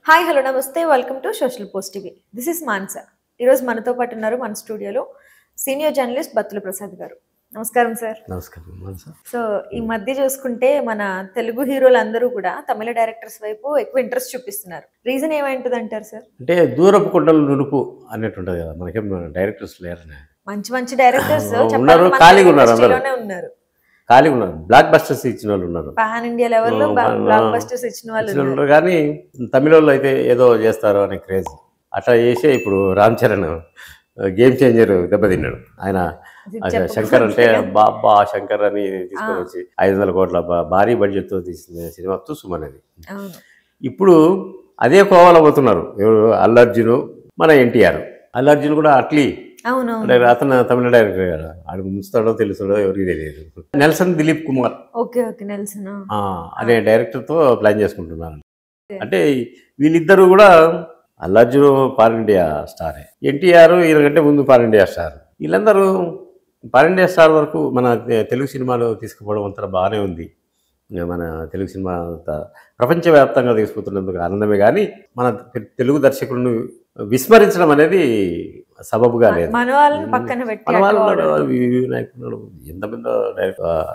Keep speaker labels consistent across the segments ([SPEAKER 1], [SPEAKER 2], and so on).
[SPEAKER 1] Hi hello నమస్తే welcome to social post TV. This is Mansa. ఈరోజు మనతో పాటు ఉన్నారు మన స్టూడియోలో సీనియర్ జర్నలిస్ట్ బత్తుల ప్రసాద్ గారు. నమస్కారం సార్.
[SPEAKER 2] నమస్కారం.
[SPEAKER 1] సో ఈ మధ్య చూసుకుంటే మన తెలుగు హీరోలు అందరూ కూడా తమిళ డైరెక్టర్స్ వైపు ఎక్కువ ఇంట్రెస్ట్ చూపిస్తున్నారు. రీజన్ ఏమైంటుంది అంటారు సార్?
[SPEAKER 2] అంటే దూరపు కొండలు నునుపు అన్నట్టు ఉంటుంది కదా, మనకేం డైరెక్టర్స్ లేరనే.
[SPEAKER 1] మంచి మంచి డైరెక్టర్స్
[SPEAKER 2] ఉన్నారు, ఖాళీగా ఉన్నారు,
[SPEAKER 1] ఉన్నారు,
[SPEAKER 2] ఖాళీగా ఉన్నారు. బ్లాక్ బస్టర్స్ ఇచ్చిన వాళ్ళు ఉన్నారు,
[SPEAKER 1] పాన్ ఇండియా లెవెల్లో బ్లాక్ బస్టర్స్ ఇచ్చిన వాళ్ళు
[SPEAKER 2] ఉన్నారు. కానీ తమిళ వాళ్ళు అయితే ఏదో చేస్తారు అనే క్రేజ్. అట్లా చేసే ఇప్పుడు రామ్ చరణ్ గేమ్ చేంజర్ దెబ్బతిన్నాడు. ఆయన శంకర్ అంటే బాబా శంకర్ అని తీసుకొని వచ్చి 500 కోట్ల భారీ బడ్జెట్తో తీసిన సినిమా సుమన్ అనేది. ఇప్పుడు అదే కోవాలో పోతున్నారు ఎవరు, అల్లు అర్జున్, మన ఎన్టీఆర్. అల్లు అర్జున్ కూడా అట్లీ అతను తమిళ డైరెక్టర్ కదా, ఆడికి ముంచుతాడో తెలుస్తాడో ఎవరికి తెలియదు. నెల్సన్ దిలీప్ కుమార్ అనే డైరెక్టర్తో ప్లాన్ చేసుకుంటున్నారు. అంటే వీళ్ళిద్దరూ కూడా అల్లు అర్జున్ పాన్ ఇండియా స్టారే, ఎన్టీఆర్ వీళ్ళకంటే ముందు పాన్ ఇండియా స్టార్. వీళ్ళందరూ పాన్ ఇండియా స్టార్ వరకు మన తెలుగు సినిమాలో తీసుకుపోవడం అంతా బాగానే ఉంది. మన తెలుగు సినిమా అంతా ప్రపంచవ్యాప్తంగా తీసుకుపోతున్నందుకు ఆనందమే, కానీ మన తెలుగు దర్శకులను విస్మరించడం అనేది సబబుగా లేదు.
[SPEAKER 1] మన వాళ్ళని పక్కన పెట్టి
[SPEAKER 2] నాయకుడు ఎంతమంది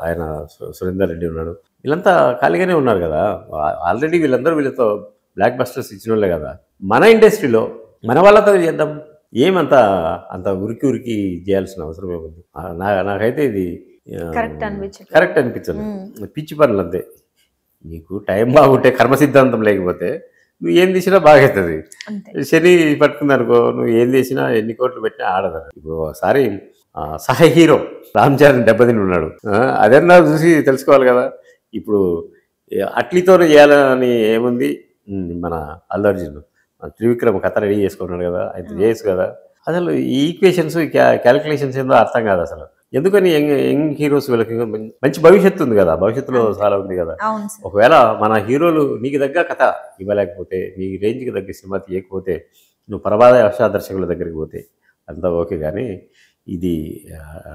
[SPEAKER 2] ఆయన సురేందర్ రెడ్డి ఉన్నాడు, వీళ్ళంతా ఖాళీగానే ఉన్నారు కదా. ఆల్రెడీ వీళ్ళతో బ్లాక్ బస్టర్స్ ఇచ్చిన వాళ్ళే కదా. మన ఇండస్ట్రీలో మన వాళ్ళతో చేద్దాం, ఏమంత అంత ఉరికి చేయాల్సిన అవసరం ఏముంది? నాకైతే ఇది కరెక్ట్ అనిపించదు. పిచ్చి పనులు అంతే. నీకు టైం బాగుంటే, కర్మ సిద్ధాంతం లేకపోతే నువ్వు ఏం తీసినా బాగవుతుంది. శని పట్టుకుంది అనుకో, నువ్వు ఏం తీసినా ఎన్ని కోట్లు పెట్టినా ఆడదు. ఇప్పుడు ఒకసారి సహ హీరో రామ్ చరణ్ దెబ్బతిని ఉన్నాడు, అదన్నా చూసి తెలుసుకోవాలి కదా. ఇప్పుడు అట్లీతో చేయాలని ఏముంది? మన అల్లు అర్జున్ త్రివిక్రమ్ కథ రెడీ చేసుకున్నాడు కదా, అయితే చేయొచ్చు కదా. అసలు ఈ ఈక్వేషన్స్ క్యాలిక్యులేషన్స్ ఏందో అర్థం కాదు అసలు. ఎందుకని యంగ్ హీరోస్ వీళ్ళకి మంచి భవిష్యత్తు ఉంది కదా, భవిష్యత్తులో చాలా ఉంది కదా. ఒకవేళ మన హీరోలు నీకు దగ్గర కథ ఇవ్వలేకపోతే, నీ రేంజ్కి దగ్గర సినిమా తీయకపోతే, నువ్వు పరభాషా దర్శకుల దగ్గరికి పోతే అంతా ఓకే. కానీ ఇది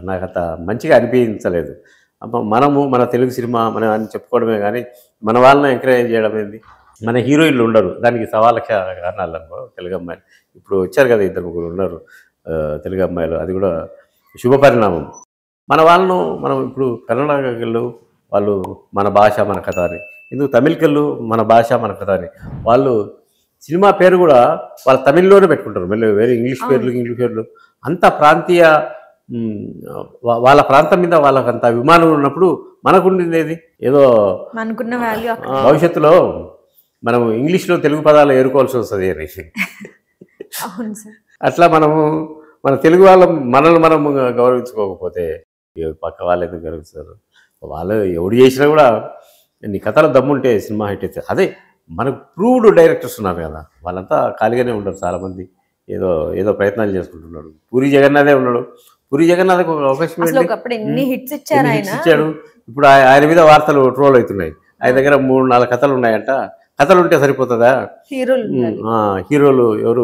[SPEAKER 2] నాకంత మంచిగా అనిపించలేదు. మనము మన తెలుగు సినిమా మనం అని చెప్పుకోవడమే కానీ మన వాళ్ళని ఎంకరేజ్ చేయడం ఏంది? మన హీరోయిన్లు ఉండరు, దానికి సవాలక్ష కారణాలు అనుకో. తెలుగు అమ్మాయిలు ఇప్పుడు వచ్చారు కదా, 2-3 ఉన్నారు తెలుగు అమ్మాయిలు, అది కూడా శుభపరిణామం. మన వాళ్ళను మనం ఇప్పుడు కన్నడకెళ్ళు వాళ్ళు మన భాష మన కథ అని, ఎందుకు తమిళకెళ్ళు మన భాష మన కథ అని, వాళ్ళు సినిమా పేరు కూడా వాళ్ళ తమిళ్లోనే పెట్టుకుంటారు, మళ్ళీ వేరే ఇంగ్లీష్ పేర్లు. అంత ప్రాంతీయ, వాళ్ళ ప్రాంతం మీద వాళ్ళకి అంత అభిమానం ఉన్నప్పుడు మనకు ఉండేది ఏదో
[SPEAKER 1] మనకున్న వాల్యూ.
[SPEAKER 2] భవిష్యత్తులో మనం ఇంగ్లీష్లో తెలుగు పదాలు ఏరుకోవాల్సి వస్తుంది అని. అట్లా మనము మన తెలుగు మనల్ని మనం గౌరవించుకోకపోతే పక్క వాళ్ళు ఎందుకు గౌరవిస్తారు? వాళ్ళు ఎవడు చేసినా కూడా నీ కథలో దమ్ముంటే సినిమా హిట్ అవుతుంది. అదే మనకు ప్రూవ్డ్ డైరెక్టర్స్ ఉన్నారు కదా, వాళ్ళంతా ఖాళీగానే ఉండరు. చాలామంది ఏదో ప్రయత్నాలు చేసుకుంటున్నాడు. పూరి జగన్నాథే ఉన్నాడు. పూరి జగన్నాథ్కి ఒక అవకాశం ఇచ్చాడు. ఇప్పుడు ఆయన మీద వార్తలు ట్రోల్ అవుతున్నాయి. ఆయన దగ్గర 3-4 కథలు ఉన్నాయంట. కథలు ఉంటే సరిపోతుందా? హీరోలు ఎవరు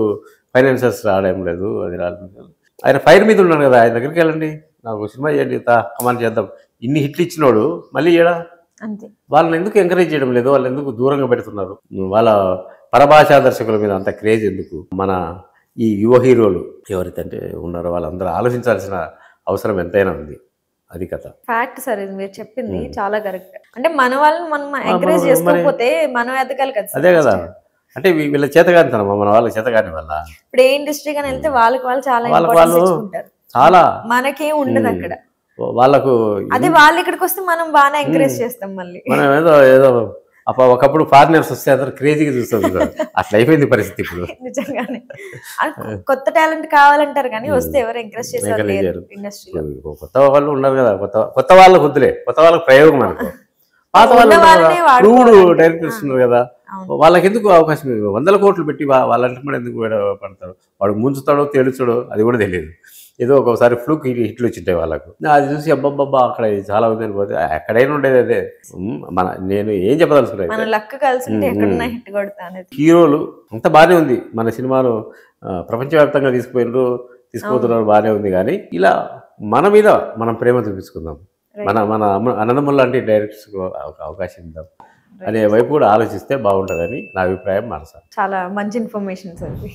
[SPEAKER 2] ఫైనాన్సర్స్ రావడం లేదు, అది రాలేదు. ఆయన ఫైర్ మీద ఉన్నాడు కదా, ఆయన దగ్గరికి వెళ్ళండి, నాకు సినిమా చేయండి, కమాండ్ చేద్దాం. ఇన్ని హిట్లు ఇచ్చినోడు మళ్ళీ ఏడా? వాళ్ళని ఎందుకు ఎంకరేజ్ చేయడం లేదు? వాళ్ళు ఎందుకు దూరంగా పెడుతున్నారు? వాళ్ళ పరభాషా దర్శకుల మీద అంత క్రేజ్ ఎందుకు? మన ఈ యువ హీరోలు ఎవరైతే ఉన్నారో వాళ్ళందరూ ఆలోచించాల్సిన అవసరం ఎంతైనా ఉంది. అది కథ.
[SPEAKER 1] ఫ్యాక్ట్ సార్, ఇది మీరు చెప్పింది చాలా కరెక్ట్. అంటే మన వాళ్ళని మనం ఎంకరేజ్ చేసుకోకపోతే మనం ఎదగాలి కదా.
[SPEAKER 2] అదే కదా, అంటే వీళ్ళ చేతగానితనం, మన వాళ్ళకి చేతగాని వల్ల.
[SPEAKER 1] ఇప్పుడు ఏ ఇండస్ట్రీ కానీ వెళ్తే వాళ్ళకి వాళ్ళు
[SPEAKER 2] చాలా
[SPEAKER 1] మనకేం ఉండదు అక్కడ
[SPEAKER 2] వాళ్ళకు.
[SPEAKER 1] అదే వాళ్ళు ఇక్కడికి వస్తే మనం బాగా ఎంకరేజ్ చేస్తాం. మళ్ళీ మనం
[SPEAKER 2] ఏదో ఒకప్పుడు ఫారినర్స్ వస్తే అందరూ క్రేజీగా చూస్తాం, అట్లా అయిపోయింది పరిస్థితి ఇప్పుడు.
[SPEAKER 1] నిజంగానే కొత్త టాలెంట్ కావాలంటారు కానీ వస్తే ఎవరు ఎంకరేజ్ చేశారు ఇండస్ట్రీలో?
[SPEAKER 2] కొత్త వాళ్ళు ఉన్నారు కదా, కొత్త వాళ్ళకు వద్దులే, కొత్త వాళ్ళకి ప్రయోగం అనుకో. పాత వాళ్ళు ప్రూవ్డ్ డైరెక్టర్స్ ఉన్నారు కదా, వాళ్ళకి ఎందుకు అవకాశం? 100 కోట్లు పెట్టి వాళ్ళంటే కూడా ఎందుకు పడతారు? వాడు ముంచుతాడో తేలుస్తాడో అది కూడా తెలియదు. ఏదో ఒకసారి ఫ్లూక్ హిట్లు వచ్చింటాయి వాళ్ళకు. అది చూసి అబ్బబ్బబ్బా అక్కడ చాలా ఉంది పోతే ఎక్కడైనా ఉండేది అదే. నేను ఏం చెప్పదలుచుకున్నాను, హీరోలు అంత బాగానే ఉంది, మన సినిమాను ప్రపంచవ్యాప్తంగా తీసుకుపోతున్నారు బాగానే ఉంది. కానీ ఇలా మన మీద మనం ప్రేమ చూపించుకుందాం, మన అన్నదమ్ముల లాంటి డైరెక్టర్స్కి అవకాశం ఇద్దాం. అనే వైపు కూడా ఆలోచిస్తే బాగుంటుందని నా అభిప్రాయం. మనసా
[SPEAKER 1] చాలా మంచి ఇన్ఫర్మేషన్ సార్ ఇది.